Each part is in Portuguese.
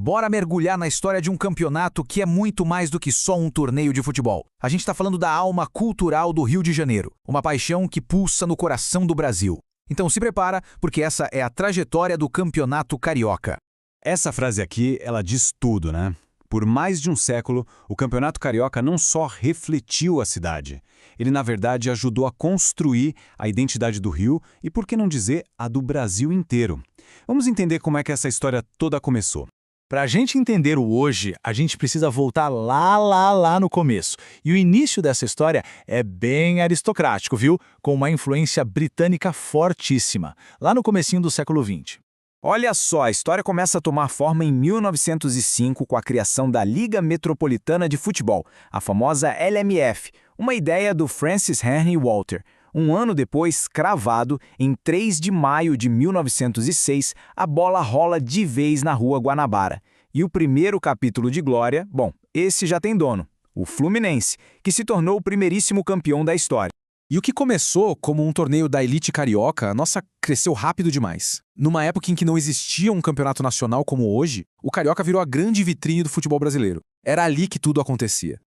Bora mergulhar na história de um campeonato que é muito mais do que só um torneio de futebol. A gente está falando da alma cultural do Rio de Janeiro, uma paixão que pulsa no coração do Brasil. Então se prepara, porque essa é a trajetória do Campeonato Carioca. Essa frase aqui, ela diz tudo, né? Por mais de um século, o Campeonato Carioca não só refletiu a cidade. Ele, na verdade, ajudou a construir a identidade do Rio e, por que não dizer, a do Brasil inteiro. Vamos entender como é que essa história toda começou. Para a gente entender o hoje, a gente precisa voltar lá no começo. E o início dessa história é bem aristocrático, viu? Com uma influência britânica fortíssima, lá no comecinho do século XX. Olha só, a história começa a tomar forma em 1905 com a criação da Liga Metropolitana de Futebol, a famosa LMF, uma ideia do Francis Henry Walter. Um ano depois, cravado, em 3 de maio de 1906, a bola rola de vez na Rua Guanabara. E o primeiro capítulo de glória, bom, esse já tem dono, o Fluminense, que se tornou o primeiríssimo campeão da história. E o que começou como um torneio da elite carioca, nossa, cresceu rápido demais. Numa época em que não existia um campeonato nacional como hoje, o Carioca virou a grande vitrine do futebol brasileiro. Era ali que tudo acontecia.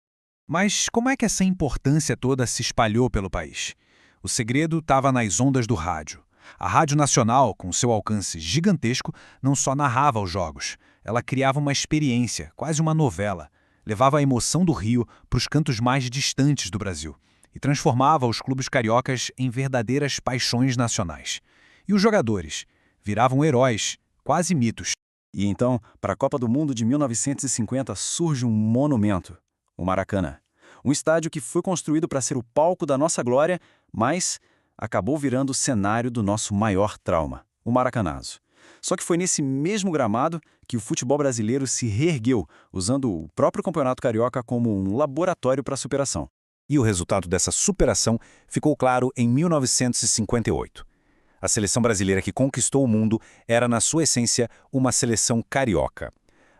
Mas como é que essa importância toda se espalhou pelo país? O segredo estava nas ondas do rádio. A Rádio Nacional, com seu alcance gigantesco, não só narrava os jogos. Ela criava uma experiência, quase uma novela. Levava a emoção do Rio para os cantos mais distantes do Brasil e transformava os clubes cariocas em verdadeiras paixões nacionais. E os jogadores viravam heróis, quase mitos. E então, para a Copa do Mundo de 1950, surge um monumento, o Maracanã. Um estádio que foi construído para ser o palco da nossa glória, mas acabou virando o cenário do nosso maior trauma, o Maracanazo. Só que foi nesse mesmo gramado que o futebol brasileiro se reergueu, usando o próprio Campeonato Carioca como um laboratório para a superação. E o resultado dessa superação ficou claro em 1958. A seleção brasileira que conquistou o mundo era, na sua essência, uma seleção carioca.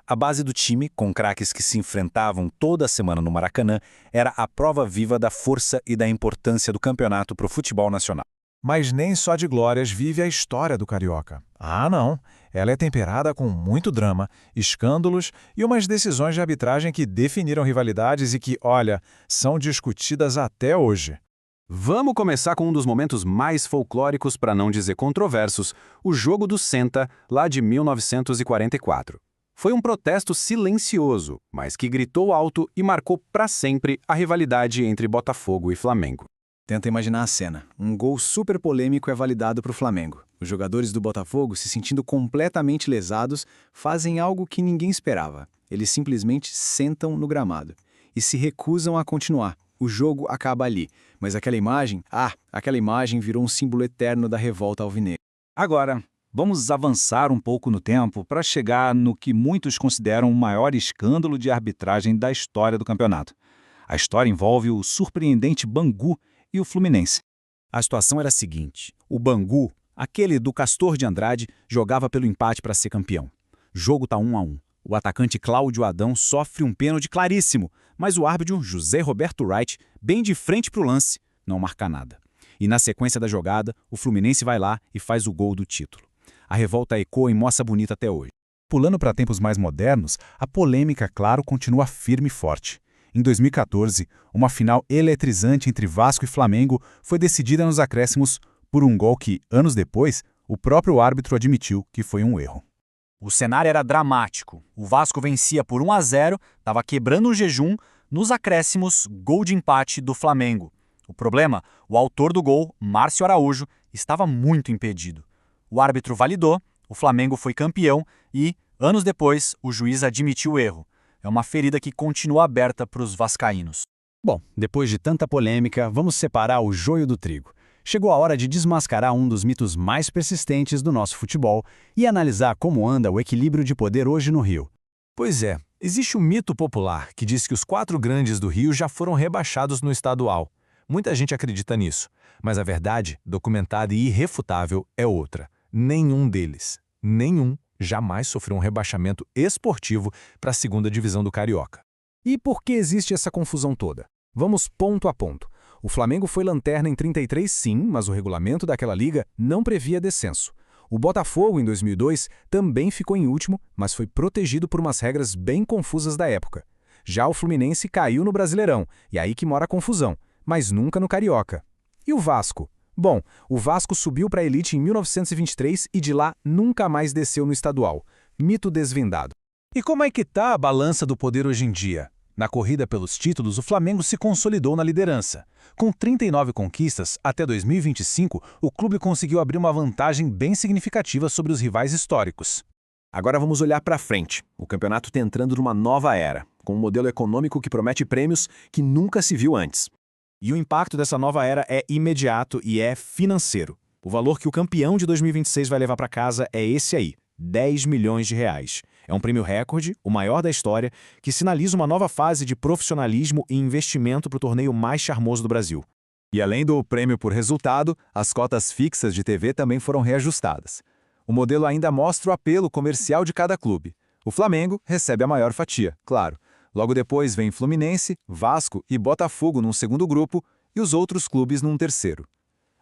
A base do time, com craques que se enfrentavam toda semana no Maracanã, era a prova viva da força e da importância do campeonato para o futebol nacional. Mas nem só de glórias vive a história do Carioca. Ah, não. Ela é temperada com muito drama, escândalos e umas decisões de arbitragem que definiram rivalidades e que, olha, são discutidas até hoje. Vamos começar com um dos momentos mais folclóricos, para não dizer controversos, o Jogo do Senta, lá de 1944. Foi um protesto silencioso, mas que gritou alto e marcou para sempre a rivalidade entre Botafogo e Flamengo. Tenta imaginar a cena. Um gol super polêmico é validado para o Flamengo. Os jogadores do Botafogo, se sentindo completamente lesados, fazem algo que ninguém esperava. Eles simplesmente sentam no gramado e se recusam a continuar. O jogo acaba ali, mas aquela imagem virou um símbolo eterno da revolta alvinegra. Agora, vamos avançar um pouco no tempo para chegar no que muitos consideram o maior escândalo de arbitragem da história do campeonato. A história envolve o surpreendente Bangu e o Fluminense. A situação era a seguinte: o Bangu, aquele do Castor de Andrade, jogava pelo empate para ser campeão. Jogo tá 1-1. O atacante Cláudio Adão sofre um pênalti claríssimo, mas o árbitro José Roberto Wright, bem de frente para o lance, não marca nada. E na sequência da jogada, o Fluminense vai lá e faz o gol do título. A revolta ecoa em Moça Bonita até hoje. Pulando para tempos mais modernos, a polêmica, claro, continua firme e forte. Em 2014, uma final eletrizante entre Vasco e Flamengo foi decidida nos acréscimos por um gol que, anos depois, o próprio árbitro admitiu que foi um erro. O cenário era dramático. O Vasco vencia por 1-0, estava quebrando um jejum. Nos acréscimos, gol de empate do Flamengo. O problema, o autor do gol, Márcio Araújo, estava muito impedido. O árbitro validou, o Flamengo foi campeão e, anos depois, o juiz admitiu o erro. É uma ferida que continua aberta para os vascaínos. Bom, depois de tanta polêmica, vamos separar o joio do trigo. Chegou a hora de desmascarar um dos mitos mais persistentes do nosso futebol e analisar como anda o equilíbrio de poder hoje no Rio. Pois é, existe um mito popular que diz que os 4 grandes do Rio já foram rebaixados no estadual. Muita gente acredita nisso, mas a verdade, documentada e irrefutável, é outra. Nenhum deles, jamais sofreu um rebaixamento esportivo para a segunda divisão do Carioca. E por que existe essa confusão toda? Vamos ponto a ponto. O Flamengo foi lanterna em 33 sim, mas o regulamento daquela liga não previa descenso. O Botafogo, em 2002, também ficou em último, mas foi protegido por umas regras bem confusas da época. Já o Fluminense caiu no Brasileirão, e aí que mora a confusão, mas nunca no Carioca. E o Vasco? Bom, o Vasco subiu para a elite em 1923 e de lá nunca mais desceu no estadual. Mito desvendado. E como é que tá a balança do poder hoje em dia? Na corrida pelos títulos, o Flamengo se consolidou na liderança. Com 39 conquistas, até 2025, o clube conseguiu abrir uma vantagem bem significativa sobre os rivais históricos. Agora vamos olhar para frente. O campeonato está entrando numa nova era, com um modelo econômico que promete prêmios que nunca se viu antes. E o impacto dessa nova era é imediato e é financeiro. O valor que o campeão de 2026 vai levar para casa é esse aí, R$10 milhões. É um prêmio recorde, o maior da história, que sinaliza uma nova fase de profissionalismo e investimento para o torneio mais charmoso do Brasil. E além do prêmio por resultado, as cotas fixas de TV também foram reajustadas. O modelo ainda mostra o apelo comercial de cada clube. O Flamengo recebe a maior fatia, claro. Logo depois vem Fluminense, Vasco e Botafogo num segundo grupo e os outros clubes num terceiro.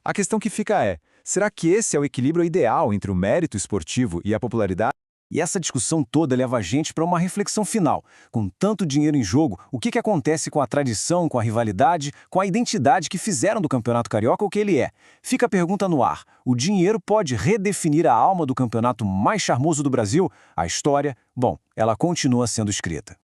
A questão que fica é, será que esse é o equilíbrio ideal entre o mérito esportivo e a popularidade? E essa discussão toda leva a gente para uma reflexão final. Com tanto dinheiro em jogo, o que acontece com a tradição, com a rivalidade, com a identidade que fizeram do Campeonato Carioca o que ele é? Fica a pergunta no ar. O dinheiro pode redefinir a alma do campeonato mais charmoso do Brasil? A história, bom, ela continua sendo escrita.